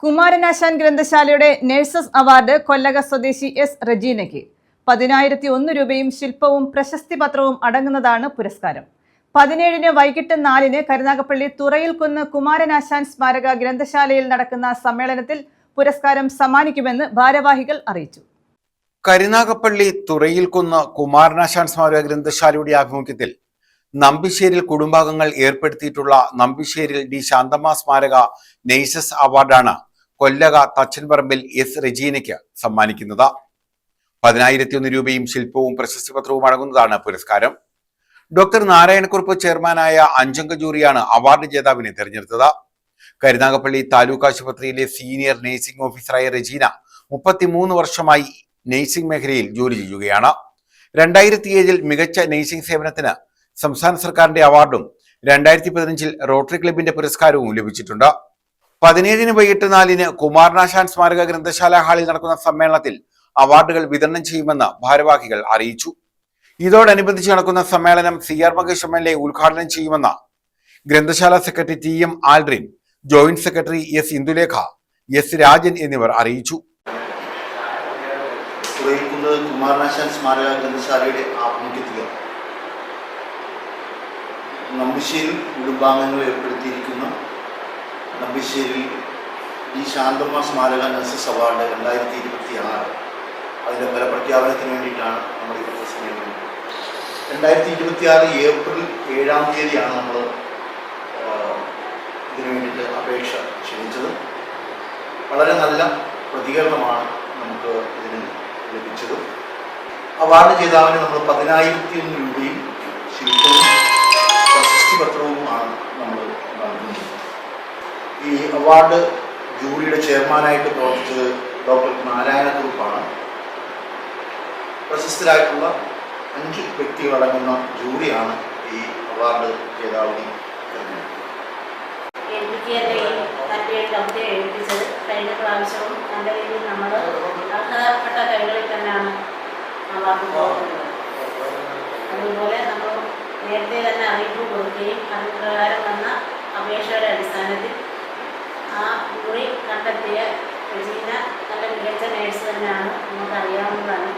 Kumaranasan ഗ്രന്ഥശാലയുടെ nurses award Kollaka സ്വദേശി S റജീനയ്ക്ക് 10,001 രൂപയും ശില്പവും പ്രശസ്തി പത്രവും അടങ്ങുന്നതാണ് പുരസ്കാരം. 17-ന് വൈകിട്ട് 4-ന് കരുനാഗപ്പള്ളി തുറയിൽക്കുന്ന് കുമാരനാശാൻ സ്മാരക ഗ്രന്ഥശാലയിൽ നടക്കുന്ന സമ്മേളനത്തിൽ പുരസ്കാരം സമ്മാനിക്കുമെന്ന് ഭാരവാഹികൾ അറിയിച്ചു. കരുനാഗപ്പള്ളി തുറയിൽക്കുന്ന് കുമാരനാശാൻ സ്മാരക ഗ്രന്ഥശാലയുടെ ആഭിമുഖ്യത്തിൽ നമ്പിശ്ശേരിൽ കുടുംബാംഗങ്ങൾ ഏർപ്പെടുത്തിയിട്ടുള്ള നമ്പിശ്ശേരിൽ ഡി ശാന്തമ്മ സ്മാരക നെയ്സസ് അവാർഡാണ് കൊല്ലക തച്ചൻപറമ്പിൽ എസ് റജീനയ്ക്ക് സമ്മാനിക്കുന്നത്. 10,001 രൂപയും ശില്പവും പ്രശസ്തി പത്രവും അടങ്ങുന്നതാണ് പുരസ്കാരം. ഡോക്ടർ നാരായണക്കുറുപ്പ് ചെയർമാനായ 5-അംഗ ജൂറിയാണ് അവാർഡ് ജേതാവിനെ തെരഞ്ഞെടുത്തത്. കരുനാഗപ്പള്ളി താലൂക്ക് ആശുപത്രിയിലെ സീനിയർ നഴ്സിംഗ് ഓഫീസറായ റജീന 33 വർഷമായി നഴ്സിംഗ് മേഖലയിൽ ജോലി ചെയ്യുകയാണ്. 2007-ൽ മികച്ച നഴ്സിംഗ് സേവനത്തിന് സംസ്ഥാന സർക്കാരിന്റെ അവാർഡും 2015-ൽ റോട്ടറി ക്ലബിന്റെ പുരസ്കാരവും ലഭിച്ചിട്ടുണ്ട്. 17-ന് വൈകിട്ട് 4-ന് കുമാരനാശാൻ സ്മാരക ഗ്രന്ഥശാല ഹാളിൽ നടക്കുന്ന സമ്മേളനത്തിൽ അവാർഡുകൾ വിതരണം ചെയ്യുമെന്ന് ഭാരവാഹികൾ അറിയിച്ചു. ഇതോടനുബന്ധിച്ച് നടക്കുന്ന സമ്മേളനം CR മഹേഷ് MLA ഉദ്ഘാടനം ചെയ്യുമെന്ന് ഗ്രന്ഥശാല secretary TM Aldrin, joint secretary S Indulekha, S Rajan എന്നിവർ അറിയിച്ചു. കുമാരനാശാൻ സ്മാരക ഗ്രന്ഥശാലയുടെ ആഭിമുഖ്യത്തിൽ നമ്പിശ്ശേരിൽ കുടുംബാംഗങ്ങൾ ഏർപ്പെടുത്തിയിരിക്കുന്ന നമ്പിശ്ശേരിൽ ഈ ശാന്തമ്മ സ്മാരക നഴ്സസ് അവാർഡ് 2026 അതിൻ്റെ ഫലപ്രഖ്യാപനത്തിന് വേണ്ടിയിട്ടാണ് നമ്മൾ ഇവിടുത്തെ സമയം. 2026 ഏപ്രിൽ 7-ാം തീയതിയാണ് നമ്മൾ ഇതിനു വേണ്ടിയിട്ട് അപേക്ഷ ക്ഷണിച്ചത്. വളരെ നല്ല പ്രതികരണമാണ് നമുക്ക് ഇതിന് ലഭിച്ചത്. അവാർഡ് ജേതാവിന് നമ്മൾ 10,001 രൂപയും ശില്പവും പ്രശസ്തി പത്രവുമാണ് നമ്മൾ നൽകുന്നത്. ഈ അവാർഡ് ജൂറിയുടെ ചെയർമാനായിട്ട് പ്രവർത്തിച്ചത് ഡോക്ടർ നാരായണക്കുറുപ്പാണ്. പ്രശസ്തരായിട്ടുള്ള 5 വ്യക്തികളടങ്ങുന്ന ജൂറിയാണ് ഈ അവാർഡ് ജേതാവിനെ തിരഞ്ഞെടുത്തത്. കഴിഞ്ഞ പ്രാവശ്യവും നല്ല രീതിയിൽ നമ്മൾ അർഹതപ്പെട്ട കൈകളിൽ തന്നെയാണ് അവാർഡ് പോകുന്നത്. അതുപോലെ നമ്മൾ നേരത്തെ തന്നെ അറിയിപ്പ് കൊടുക്കുകയും അത് പ്രകാരം വന്ന അപേക്ഷയുടെ അടിസ്ഥാനത്തിൽ ആ ജൂറി കണ്ടെത്തിയ റജീന നല്ല മികച്ച നേഴ്സ് തന്നെയാണ്, നമുക്ക് അറിയാവുന്നതാണ്.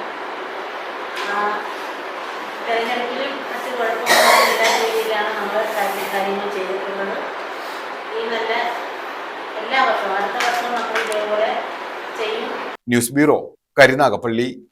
തിരഞ്ഞെടുപ്പിലും മറ്റ് കുഴപ്പമൊന്നും ഇല്ലാത്ത രീതിയിലാണ് നമ്മൾ കാര്യങ്ങൾ ചെയ്തിട്ടുള്ളത്. ഈ നല്ല എല്ലാ വർഷവും അടുത്ത വർഷവും നമ്മൾ ഇതേപോലെ ചെയ്യും. News bureau, Karunagappally.